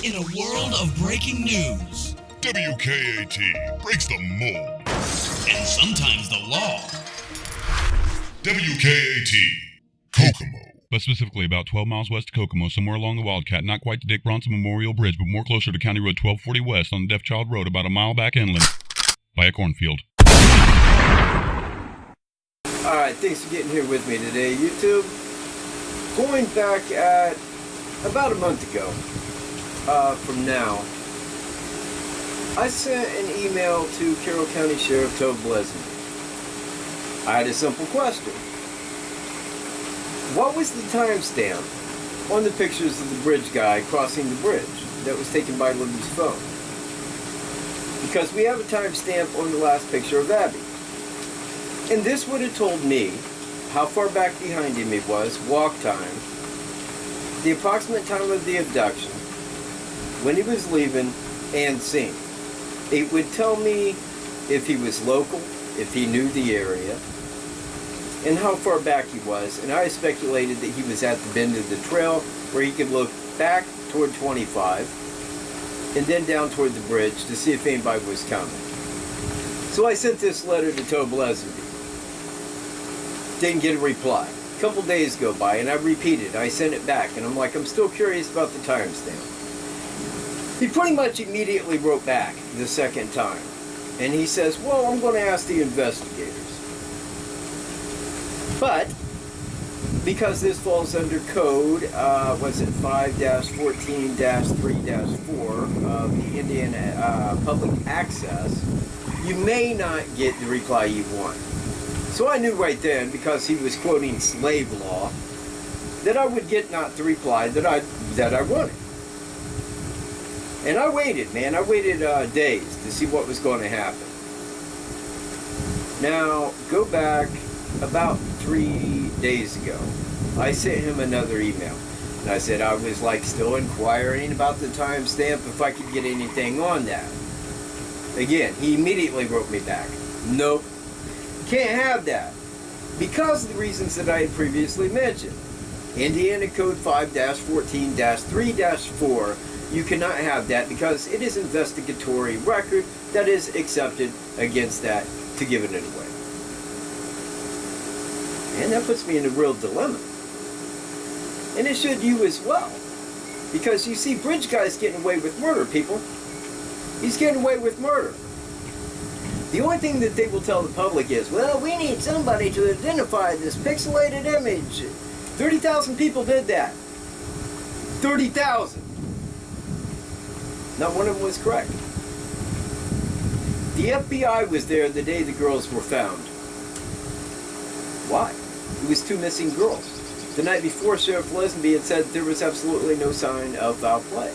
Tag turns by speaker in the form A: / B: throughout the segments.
A: In a world of breaking news,
B: WKAT breaks the mold.
A: and sometimes the law,
B: WKAT, Kokomo.
C: But specifically about 12 miles west of Kokomo, somewhere along the Wildcat, not quite the Dick Bronson Memorial Bridge, but more closer to County Road 1240 West on the Deaf Child Road, about a mile back inland, by a cornfield.
D: Alright, thanks for getting here with me today, YouTube. Going back at about a month ago, from now, I sent an email to Carroll County Sheriff Tobe Blesney. I had a simple question. What was the timestamp on the pictures of the bridge guy crossing the bridge that was taken by Libby's phone? Because we have a timestamp on the last picture of Abby. And this would have told me how far back behind him he was, walk time, the approximate time of the abduction, when he was leaving, and scene. It would tell me if he was local, if he knew the area, and how far back he was. And I speculated that he was at the bend of the trail where he could look back toward 25 and then down toward the bridge to see if anybody was coming. So I sent this letter to Tobe Blesney. Didn't get a reply. A couple days go by and I repeated. I sent it back and I'm like, I'm still curious about the timestamp. He pretty much immediately wrote back the second time. And he says, well, I'm going to ask the investigators. But, because this falls under code, was it 5-14-3-4 of the Indiana Public Access, you may not get the reply you want. So I knew right then, because he was quoting slave law, that I would get not the reply that I wanted. And I waited, man. I waited days to see what was going to happen. Now, go back about 3 days ago. I sent him another email. And I said I was like still inquiring about the timestamp if I could get anything on that. Again, he immediately wrote me back. Nope. Can't have that. Because of the reasons that I had previously mentioned. Indiana Code 5-14-3-4, you cannot have that because it is investigatory record that is accepted against that to giving it away. And that puts me in a real dilemma. And it should you as well. Because you see, Bridge Guy's getting away with murder, people. He's getting away with murder. The only thing that they will tell the public is, well, we need somebody to identify this pixelated image. 30,000 people did that. 30,000. Not one of them was correct. The FBI was there the day the girls were found. Why? It was 2 missing girls. The night before, Sheriff Lesnby had said there was absolutely no sign of foul play.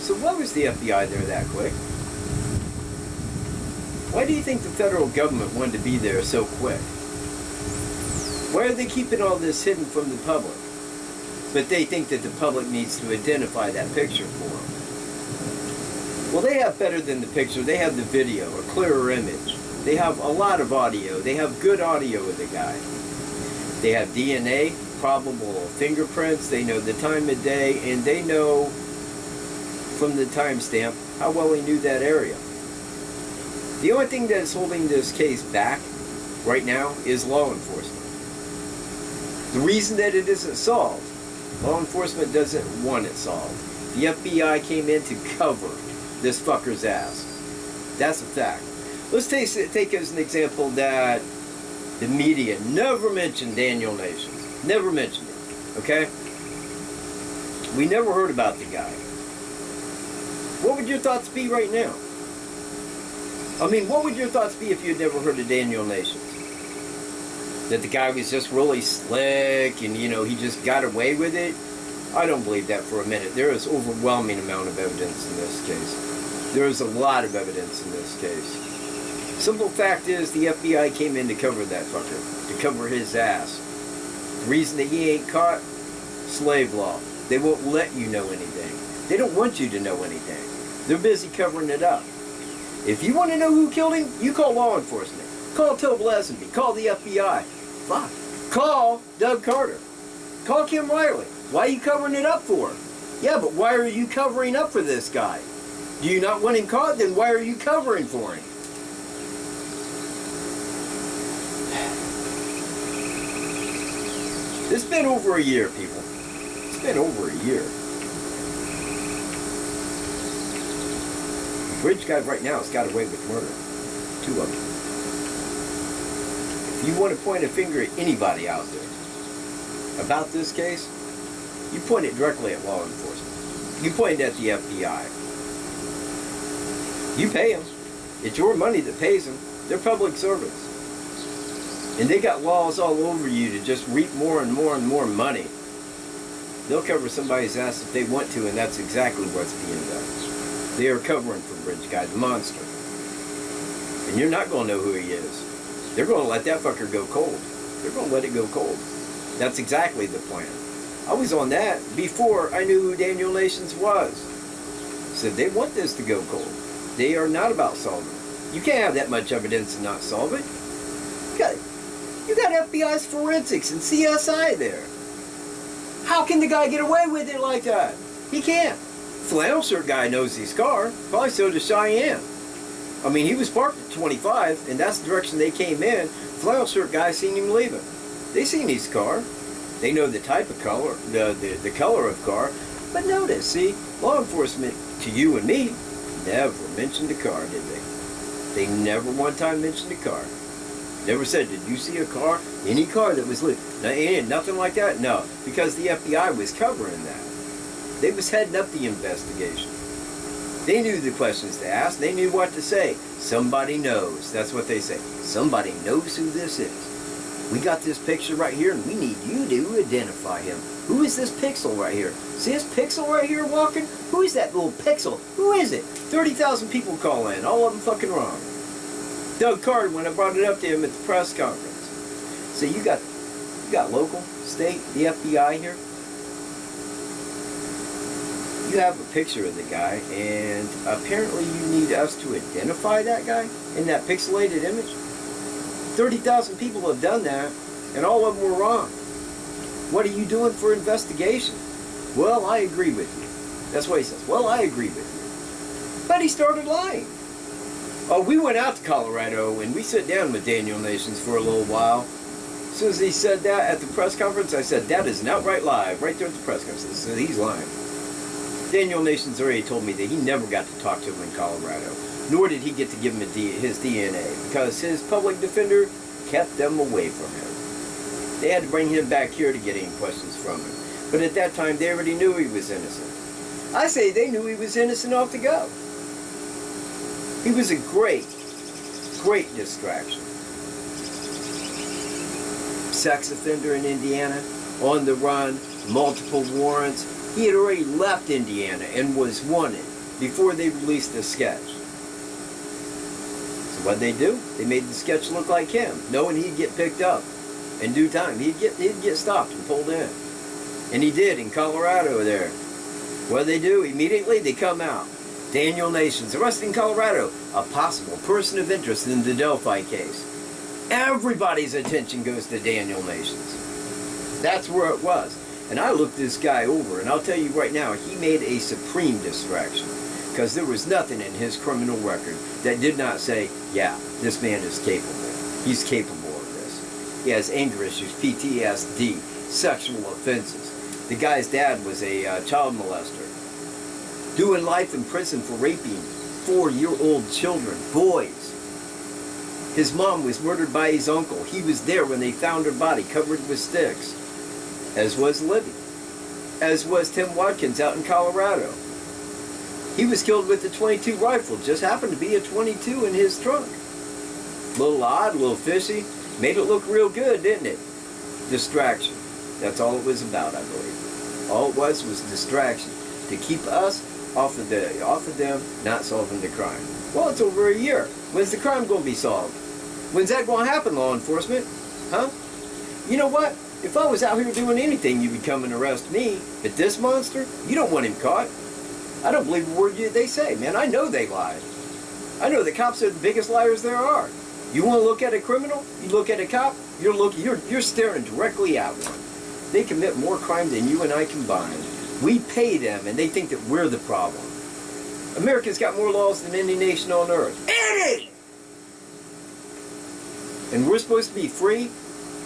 D: So why was the FBI there that quick? Why do you think the federal government wanted to be there so quick? Why are they keeping all this hidden from the public? But they think that the public needs to identify that picture for them. Well, they have better than the picture. They have the video, a clearer image. They have a lot of audio. They have good audio of the guy. They have DNA, probable fingerprints. They know the time of day, and they know from the timestamp how well he knew that area. The only thing that is holding this case back right now is law enforcement. The reason that it isn't solved, law enforcement doesn't want it solved. The FBI came in to cover this fucker's ass. That's a fact. Let's take as an example that the media never mentioned Daniel Nations. Never mentioned it. Okay? We never heard about the guy. What would your thoughts be right now? I mean, what would your thoughts be if you had never heard of Daniel Nations? That the guy was just really slick and, you know, he just got away with it? I don't believe that for a minute. There is overwhelming amount of evidence in this case. There is a lot of evidence in this case. Simple fact is the FBI came in to cover that fucker, to cover his ass. The reason that he ain't caught? Slave law. They won't let you know anything. They don't want you to know anything. They're busy covering it up. If you want to know who killed him, you call law enforcement. Call Tobe Blesney. Call the FBI. Fuck. Call Doug Carter. Call Kim Riley. Why are you covering it up for? Yeah, but why are you covering up for this guy? Do you not want him caught? Then why are you covering for him? It's been over a year, people. It's been over a year. The bridge guy right now has got away with murder. 2 of them. If you want to point a finger at anybody out there about this case, you point it directly at law enforcement. You point it at the FBI. You pay them. It's your money that pays them. They're public servants. And they got laws all over you to just reap more and more and more money. They'll cover somebody's ass if they want to, and that's exactly what's being done. They are covering for Bridge Guy, the monster. And you're not going to know who he is. They're going to let that fucker go cold. They're going to let it go cold. That's exactly the plan. I was on that before I knew who Daniel Nations was. So they want this to go cold. They are not about solving it. You can't have that much evidence and not solve it. You got FBI's forensics and CSI there. How can the guy get away with it like that? He can't. Flannel shirt guy knows his car. Probably so does Cheyenne. I mean, he was parked at 25, and that's the direction they came in. Flannel shirt guy seen him leaving. They seen his car. They know the type of color, the color of car. But notice, see, law enforcement, to you and me, never mentioned the car, did they? They never one time mentioned the car. Never said, did you see a car? Any car that was lit? Nothing like that? No, because the FBI was covering that. They was heading up the investigation. They knew the questions to ask. They knew what to say. Somebody knows. That's what they say. Somebody knows who this is. We got this picture right here, and we need you to identify him. Who is this pixel right here? See this pixel right here walking? Who is that little pixel? Who is it? 30,000 people call in. All of them fucking wrong. Doug Card, when I brought it up to him at the press conference. So you got local, state, the FBI here. You have a picture of the guy, and apparently you need us to identify that guy in that pixelated image. 30,000 people have done that, and all of them were wrong. What are you doing for investigation? Well, I agree with you. That's what he says. Well, I agree with you. But he started lying. Oh, we went out to Colorado, and we sat down with Daniel Nations for a little while. As soon as he said that at the press conference, I said, that is an outright lie, right there at the press conference. So he's lying. Daniel Nations already told me that he never got to talk to him in Colorado, nor did he get to give him his DNA, because his public defender kept them away from him. They had to bring him back here to get any questions from him. But at that time, they already knew he was innocent. I say they knew he was innocent off the go. He was a great, great distraction. Sex offender in Indiana, on the run, multiple warrants. He had already left Indiana and was wanted before they released the sketch. So what'd they do? They made the sketch look like him, knowing he'd get picked up in due time. He'd get stopped and pulled in. And he did in Colorado there. What'd they do? Immediately they come out. Daniel Nations, arrested in Colorado, a possible person of interest in the Delphi case. Everybody's attention goes to Daniel Nations. That's where it was. And I looked this guy over, and I'll tell you right now, he made a supreme distraction. Because there was nothing in his criminal record that did not say, yeah, this man is capable. He's capable of this. He has anger issues, PTSD, sexual offenses. The guy's dad was a child molester. Doing life in prison for raping 4-year-old children, boys. His mom was murdered by his uncle. He was there when they found her body covered with sticks. As was Libby. As was Tim Watkins out in Colorado. He was killed with a .22 rifle. Just happened to be a .22 in his trunk. A little odd, a little fishy. Made it look real good, didn't it? Distraction. That's all it was about, I believe. All it was distraction. To keep us off of them not solving the crime. Well, it's over a year. When's the crime going to be solved? When's that going to happen, law enforcement? Huh? You know what? If I was out here doing anything, you would come and arrest me. But this monster, you don't want him caught. I don't believe a word they say, man. I know they lied. I know the cops are the biggest liars there are. You want to look at a criminal? You look at a cop? You're staring directly at one. They commit more crime than you and I combined. We pay them, and they think that we're the problem. America's got more laws than any nation on earth. 80! And we're supposed to be free?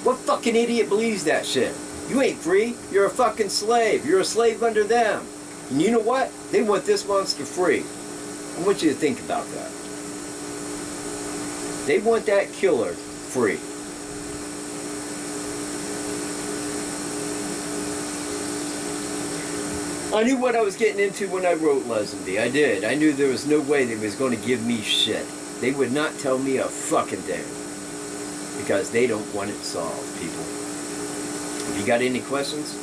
D: What fucking idiot believes that shit? You ain't free. You're a fucking slave. You're a slave under them. And you know what? They want this monster free. I want you to think about that. They want that killer free. I knew what I was getting into when I wrote Lesenby. I did. I knew there was no way they was going to give me shit. They would not tell me a fucking thing. Because they don't want it solved, people. If you got any questions,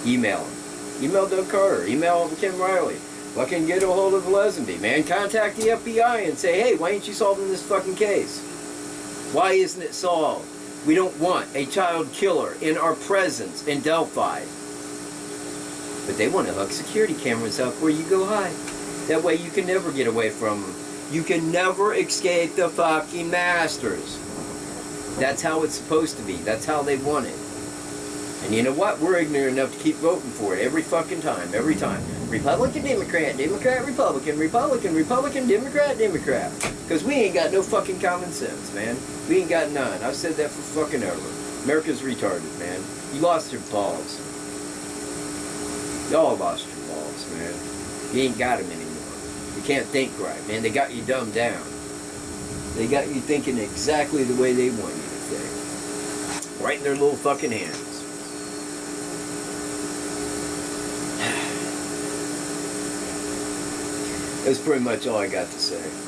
D: email them. Email Doug Carter. Email Kim Riley. Fucking get a hold of Lesenby, man. Contact the FBI and say, hey, why ain't you solving this fucking case? Why isn't it solved? We don't want a child killer in our presence in Delphi. But they want to hook security cameras up where you go hide. That way you can never get away from them. You can never escape the fucking masters. That's how it's supposed to be. That's how they want it. And you know what? We're ignorant enough to keep voting for it every fucking time. Every time. Republican, Democrat, Democrat, Republican, Republican, Republican, Democrat, Democrat. Because we ain't got no fucking common sense, man. We ain't got none. I've said that for fucking ever. America's retarded, man. You lost your balls. Y'all lost your balls, man. You ain't got them anymore. You can't think right, man. They got you dumbed down. They got you thinking exactly the way they want you to think. Right in their little fucking hands. That's pretty much all I got to say.